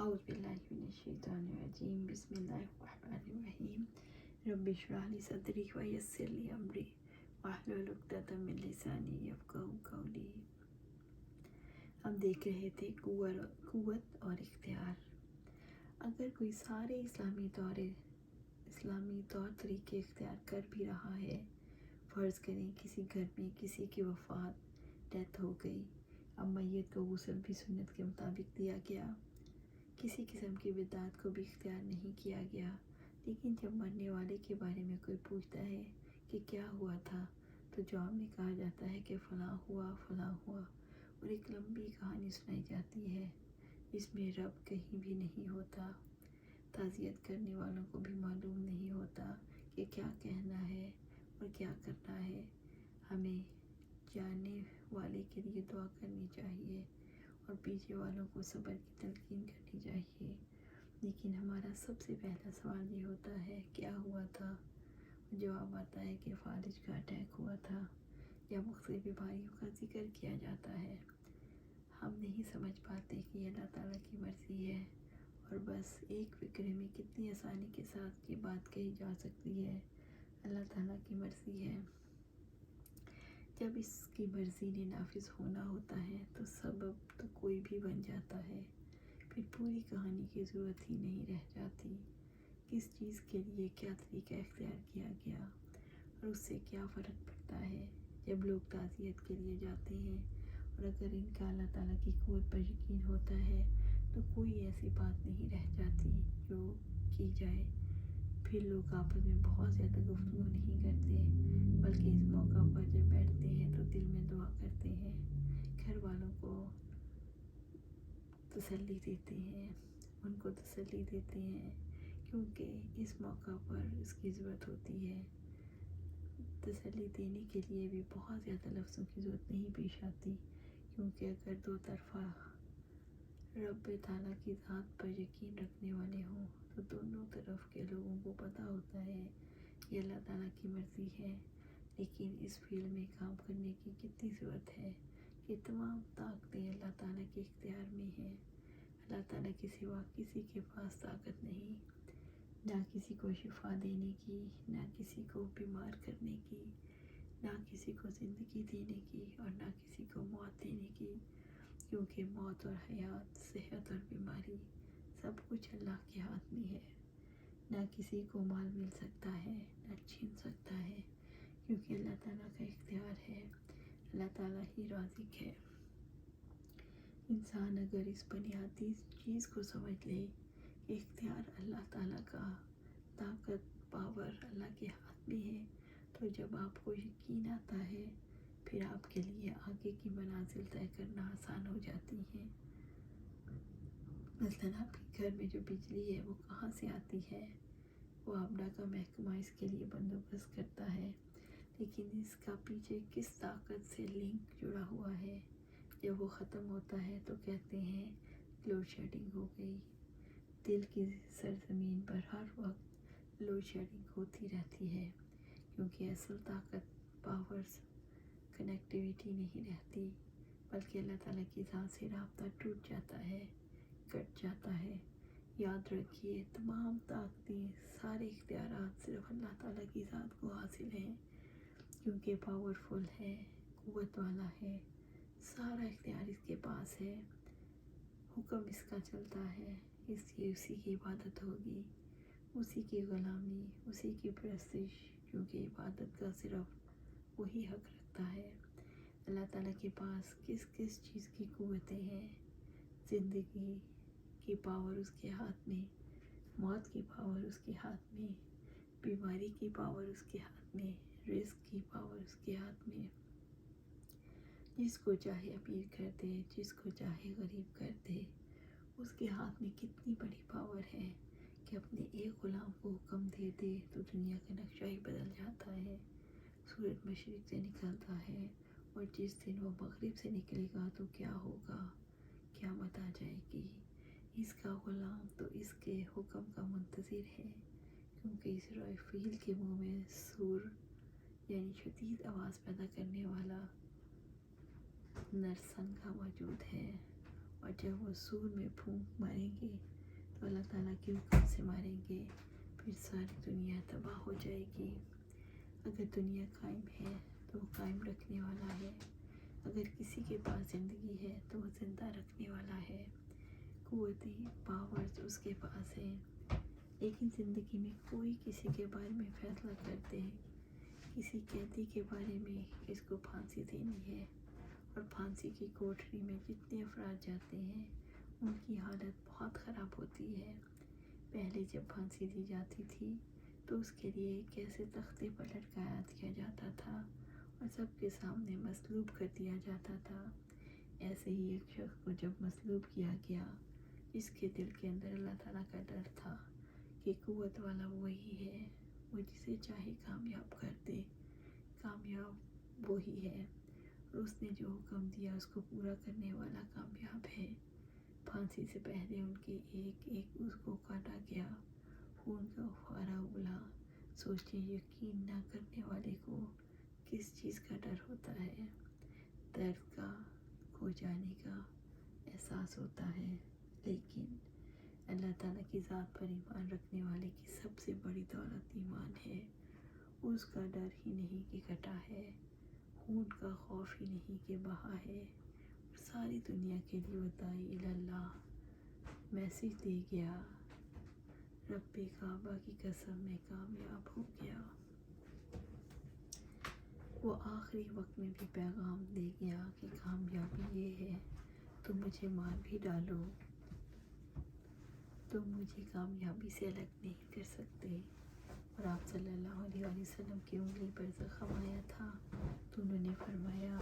اعوذ باللہ من الشیطان الرجیم بسم اللہ الرحمن الرحیم رب اشرح لی صدری ویسر لی امری واحلل عقدۃ من لسانی یفقہوا قولی۔ ہم دیکھ رہے تھے قوت اور اختیار۔ اگر کوئی سارے اسلامی طور طریقے اختیار کر بھی رہا ہے، فرض کریں کسی گھر میں کسی کی ڈیتھ ہو گئی، اب میت کو غسل بھی سنت کے مطابق دیا گیا، کسی قسم کی بدعت کو بھی اختیار نہیں کیا گیا، لیکن جب مرنے والے کے بارے میں کوئی پوچھتا ہے کہ کیا ہوا تھا تو جواب میں کہا جاتا ہے کہ فلاں ہوا اور ایک لمبی کہانی سنائی جاتی ہے جس میں رب کہیں بھی نہیں ہوتا۔ تعزیت کرنے والوں کو بھی معلوم نہیں ہوتا کہ کیا کہنا ہے اور کیا کرنا ہے۔ ہمیں جانے والے کے لیے دعا کرنی چاہیے اور پیچھے والوں کو صبر کی تلقین کرنی چاہیے، لیکن ہمارا سب سے پہلا سوال یہ ہوتا ہے کیا ہوا تھا؟ جواب آتا ہے کہ فالج کا اٹیک ہوا تھا یا مختلف بیماریوں کا ذکر کیا جاتا ہے۔ ہم نہیں سمجھ پاتے کہ یہ اللہ تعالیٰ کی مرضی ہے، اور بس ایک فکر میں کتنی آسانی کے ساتھ یہ بات کہی جا سکتی ہے، اللہ تعالیٰ کی مرضی ہے۔ جب اس کی مرضی نے نافذ ہونا ہوتا ہے تو سبب تو کوئی بھی بن جاتا ہے، پھر پوری کہانی کی ضرورت ہی نہیں رہ جاتی۔ کس چیز کے لیے کیا طریقہ اختیار کیا گیا اور اس سے کیا فرق پڑتا ہے۔ جب لوگ تعزیت کے لیے جاتے ہیں اور اگر ان کا اللہ تعالیٰ کی قوت پر یقین ہوتا ہے تو کوئی ایسی بات نہیں رہ جاتی جو کی جائے۔ پھر لوگ آپس میں بہت زیادہ گفتگو نہیں کرتے، بلکہ اس موقع پر جب بیٹھتے ہیں تو دل میں دعا کرتے ہیں، گھر والوں کو تسلی دیتے ہیں، ان کو تسلی دیتے ہیں، کیونکہ اس موقع پر اس کی ضرورت ہوتی ہے۔ تسلی دینے کے لیے بھی بہت زیادہ لفظوں کی ضرورت نہیں پیش آتی، کیونکہ اگر دو طرفہ رب تعالیٰ کی ذات پر یقین رکھنے والے ہوں تو دونوں طرف کے لوگوں کو پتہ ہوتا ہے یہ اللہ تعالیٰ کی مرضی ہے۔ لیکن اس فیلڈ میں کام کرنے کی کتنی ضرورت ہے کہ تمام طاقتیں اللہ تعالیٰ کے اختیار میں ہیں۔ اللہ تعالیٰ کے سوا کسی کے پاس طاقت نہیں، نہ کسی کو شفا دینے کی، نہ کسی کو بیمار کرنے کی، نہ کسی کو زندگی دینے کی اور نہ کسی کو موت دینے کی، کیونکہ موت اور حیات، صحت اور بیماری سب کچھ اللہ کے ہاتھ میں ہے۔ نہ کسی کو مال مل سکتا ہے نہ چھین سکتا ہے، کیونکہ اللہ تعالیٰ کا اختیار ہے، اللہ تعالیٰ ہی رازق ہے۔ انسان اگر اس بنیادی چیز کو سمجھ لے کہ اختیار اللہ تعالیٰ کا، طاقت، پاور اللہ کے ہاتھ میں ہے، تو جب آپ کو یقین آتا ہے پھر آپ کے لیے آگے کی منازل طے کرنا آسان ہو جاتی ہیں۔ مثلاً آپ کے گھر میں جو بجلی ہے وہ کہاں سے آتی ہے؟ وہ آبدہ کا محکمہ اس کے لیے بندوبست کرتا ہے، لیکن اس کا پیچھے کس طاقت سے لنک جڑا ہوا ہے؟ جب وہ ختم ہوتا ہے تو کہتے ہیں لوڈ شیڈنگ ہو گئی۔ دل کی سرزمین پر ہر وقت لوڈ شیڈنگ ہوتی رہتی ہے، کیونکہ اصل طاقت، پاورز، کنیکٹیویٹی نہیں رہتی، بلکہ اللہ تعالیٰ کی ذات سے رابطہ ٹوٹ جاتا ہے، کٹ جاتا ہے۔ یاد رکھیے تمام طاقتیں، سارے اختیارات صرف اللہ تعالیٰ کی ذات کو حاصل ہیں، کیونکہ پاورفل ہے، قوت والا ہے، سارا اختیار اس کے پاس ہے، حکم اس کا چلتا ہے، اس کی اسی کی عبادت ہوگی، اسی کی غلامی، اسی کی پرستش، کیونکہ عبادت کا صرف وہی حق رکھتا ہے۔ اللہ تعالیٰ کے پاس کس کس چیز کی قوتیں ہیں؟ زندگی کی پاور اس کے ہاتھ میں، موت کی پاور اس کے ہاتھ میں، بیماری کی پاور اس کے ہاتھ میں، رزق کی پاور اس کے ہاتھ میں۔ جس کو چاہے امیر کر دے، جس کو چاہے غریب کر دے، اس کے ہاتھ میں کتنی بڑی پاور ہے کہ اپنے ایک غلام کو حکم دے دے تو دنیا کا نقشہ ہی بدل جاتا ہے۔ سورج مشرق سے نکلتا ہے اور جس دن وہ مغرب سے نکلے گا تو کیا ہوگا؟ قیامت آ جائے گی۔ اس کا غلام تو اس کے حکم کا منتظر ہے، کیونکہ اسرافیل کے منہ میں سور یعنی شدید آواز پیدا کرنے والا نرسنگا موجود ہے، اور جب وہ سور میں پھونک ماریں گے تو اللہ تعالیٰ کے حکم سے ماریں گے، پھر ساری دنیا تباہ ہو جائے گی۔ اگر دنیا قائم ہے تو وہ قائم رکھنے والا ہے، اگر کسی کے پاس زندگی ہے تو وہ زندہ رکھنے والا ہے، قوتیں پاورز اس کے پاس ہیں۔ لیکن زندگی میں کوئی کسی کے بارے میں فیصلہ کرتے ہیں، کسی قیدی کے بارے میں اس کو پھانسی دینی ہے، اور پھانسی کی کوٹری میں جتنے افراد جاتے ہیں ان کی حالت بہت خراب ہوتی ہے۔ پہلے جب پھانسی دی جاتی تھی تو اس کے لیے ایک ایسے تختے پر لٹکایا دیا جاتا تھا اور سب کے سامنے مصلوب کر دیا جاتا تھا۔ ایسے ہی ایک شخص کو جب مصلوب کیا گیا، جس کے دل کے اندر اللہ تعالیٰ کا ڈر تھا کہ قوت والا وہی ہے، وہ جسے چاہے کامیاب کر دے، کامیاب وہی ہے، اور اس نے جو حکم دیا اس کو پورا کرنے والا کامیاب ہے۔ پھانسی سے پہلے ان کے ایک ایک اس کو کاٹا گیا، خون کا فوارہ ابلا۔ سوچیں یقین نہ کرنے والے کو کس چیز کا ڈر ہوتا ہے، درد کا، کھو جانے کا احساس ہوتا ہے۔ لیکن اللہ تعالیٰ کی ذات پر ایمان رکھنے والے کی سب سے بڑی دولت ایمان ہے، اس کا ڈر ہی نہیں کہ کٹا ہے، خون کا خوف ہی نہیں کہ بہا ہے، ساری دنیا کے لیے وہ داعی اللہ میسیج دے گیا، رب کعبہ کی قسم میں کامیاب ہو گیا۔ وہ آخری وقت میں بھی پیغام دے گیا کہ کامیابی یہ ہے، تم مجھے مار بھی ڈالو، تم مجھے کامیابی سے الگ نہیں کر سکتے۔ اور آپ صلی اللہ علیہ وسلم کی انگلی پر زخم آیا تھا تو انہوں نے فرمایا،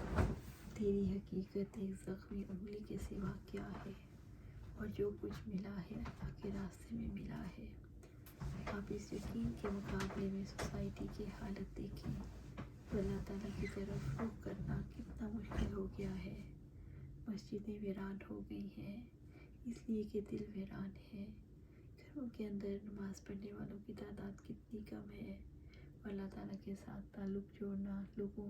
تیری حقیقت ایک زخمی انگلی کے سوا کیا ہے، اور جو کچھ ملا ہے اللہ کے راستے میں ملا ہے۔ آپ اس یقین کے مقابلے میں سوسائٹی کی حالت دیکھیں تو اللہ تعالیٰ کی طرف رخ کرنا کتنا مشکل ہو گیا ہے۔ مسجدیں ویران ہو گئی ہیں اس لیے کہ دل ویران ہے، گھروں کے اندر نماز پڑھنے والوں کی تعداد کتنی کم ہے، اور اللہ تعالیٰ کے ساتھ تعلق جوڑنا، لوگوں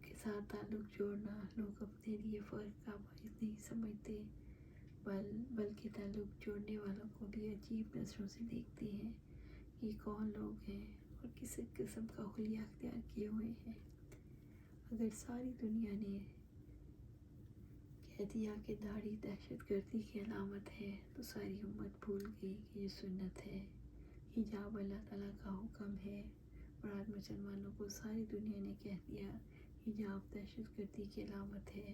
کے ساتھ تعلق جوڑنا لوگ اپنے لیے فرق کا باعث نہیں سمجھتے، بلکہ تعلق جوڑنے والوں کو بھی عجیب نظروں سے دیکھتے ہیں کہ کون لوگ ہیں اور کس قسم کا حلیہ اختیار کیے ہوئے ہیں۔ اگر ساری دنیا نے کہہ دیا کہ داڑھی دہشت گردی کی علامت ہے تو ساری امت بھول گئی کہ یہ سنت ہے، حجاب اللہ تعالیٰ کا حکم ہے، اور آج مسلمانوں کو ساری دنیا نے کہہ دیا حجاب دہشت گردی کی علامت ہے،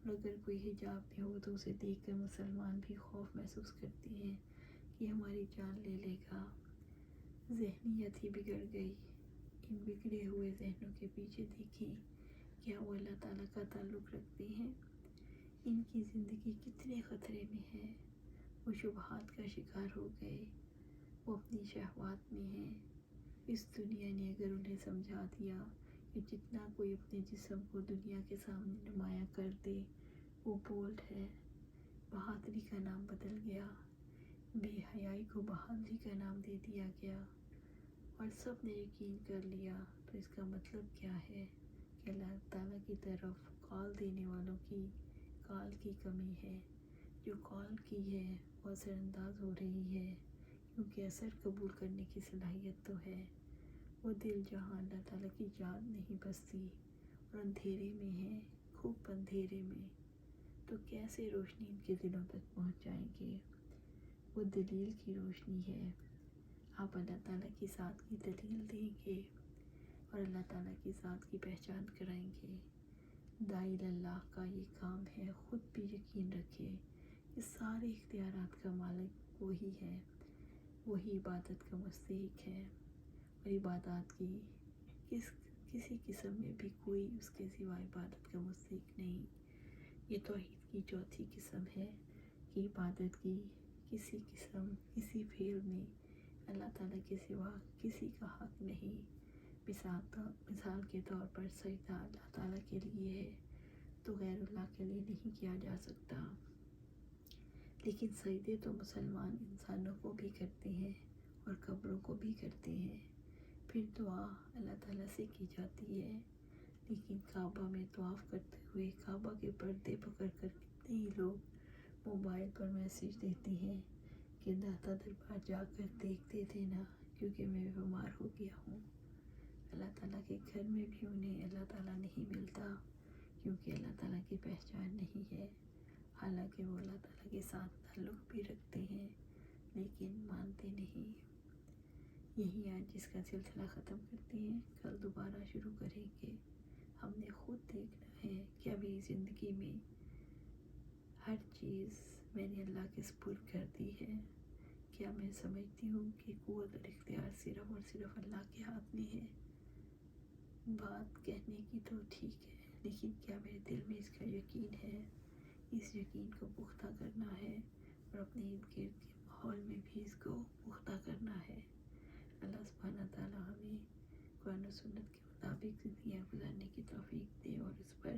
اور اگر کوئی حجاب میں ہو تو اسے دیکھ کر مسلمان بھی خوف محسوس کرتے ہیں کہ ہماری جان لے لے گا۔ ذہنیت ہی بگڑ گئی۔ ان بگڑے ہوئے ذہنوں کے پیچھے دیکھیں، کیا وہ اللہ تعالیٰ کا تعلق رکھتے ہیں؟ ان کی زندگی کتنے خطرے میں ہے، وہ شبہات کا شکار ہو گئے، وہ اپنی شہوات میں ہیں۔ اس دنیا نے اگر انہیں سمجھا دیا کہ جتنا کوئی اپنے جسم کو دنیا کے سامنے نمایاں کر دے وہ بولڈ ہے، بہادری کا نام بدل گیا، بے حیائی کو بہادری کا نام دے دیا گیا، اور سب نے یقین کر لیا، تو اس کا مطلب کیا ہے کہ اللہ تعالیٰ کی طرف کال دینے والوں کی کال کی کمی ہے، جو کال کی ہے وہ اثر انداز ہو رہی ہے، کیونکہ اثر قبول کرنے کی صلاحیت تو ہے۔ وہ دل جہاں اللہ تعالیٰ کی یاد نہیں بستی اور اندھیرے میں ہے، خوب اندھیرے میں، تو کیسے روشنی ان کے دلوں تک پہنچ جائیں گے؟ وہ دلیل کی روشنی ہے۔ آپ اللہ تعالیٰ کی ذات کی دلیل دیں گے اور اللہ تعالیٰ کی ذات کی پہچان کرائیں گے۔ داعی اللہ کا یہ کام ہے، خود بھی یقین رکھے کہ سارے اختیارات کا مالک وہی ہے، وہی عبادت کا مستحق ہے، اور عبادات کی کسی قسم میں بھی کوئی اس کے سوا عبادت کا مستحق نہیں۔ یہ توحید کی چوتھی قسم ہے کہ عبادت کی کسی قسم، کسی فعل میں اللہ تعالیٰ کے سوا کسی کا حق نہیں۔ مثال کے طور پر سجدہ اللہ تعالیٰ کے لیے ہے تو غیر اللہ کے لیے نہیں کیا جا سکتا۔ لیکن سجدے تو مسلمان انسانوں کو بھی کرتے ہیں اور قبروں کو بھی کرتے ہیں، پھر دعا اللہ تعالیٰ سے کی جاتی ہے، لیکن کعبہ میں طواف کرتے ہوئے کعبہ کے پردے پکڑ کر کتنے ہی لوگ موبائل پر میسیج دیتے ہیں کہ داتا دربار جا کر دیکھتے تھے نا، کیونکہ میں بیمار ہو گیا ہوں۔ اللہ تعالیٰ کے گھر میں بھی انہیں اللہ تعالیٰ نہیں ملتا، کیونکہ اللہ تعالیٰ کی پہچان نہیں ہے، حالانکہ وہ اللہ تعالیٰ کے ساتھ تعلق بھی رکھتے ہیں لیکن مانتے نہیں۔ یہی آج جس کا سلسلہ ختم کرتے ہیں، کل دوبارہ شروع کریں گے۔ ہم نے خود دیکھنا ہے کہ میری زندگی میں ہر چیز میں نے اللہ کے سپرد کر دی ہے۔ کیا میں سمجھتی ہوں کہ قوت اور اختیار صرف اور صرف اللہ کے ہاتھ میں ہے؟ بات کہنے کی تو ٹھیک ہے، لیکن کیا میرے دل میں اس کا یقین ہے؟ اس یقین کو پختہ کرنا ہے اور اپنے ارد گرد کے ماحول میں بھی اس کو پختہ کرنا ہے۔ اللہ سبحانہ تعالیٰ ہمیں قرآن و سنت کے مطابق زندگیاں گزارنے کی توفیق دے اور اس پر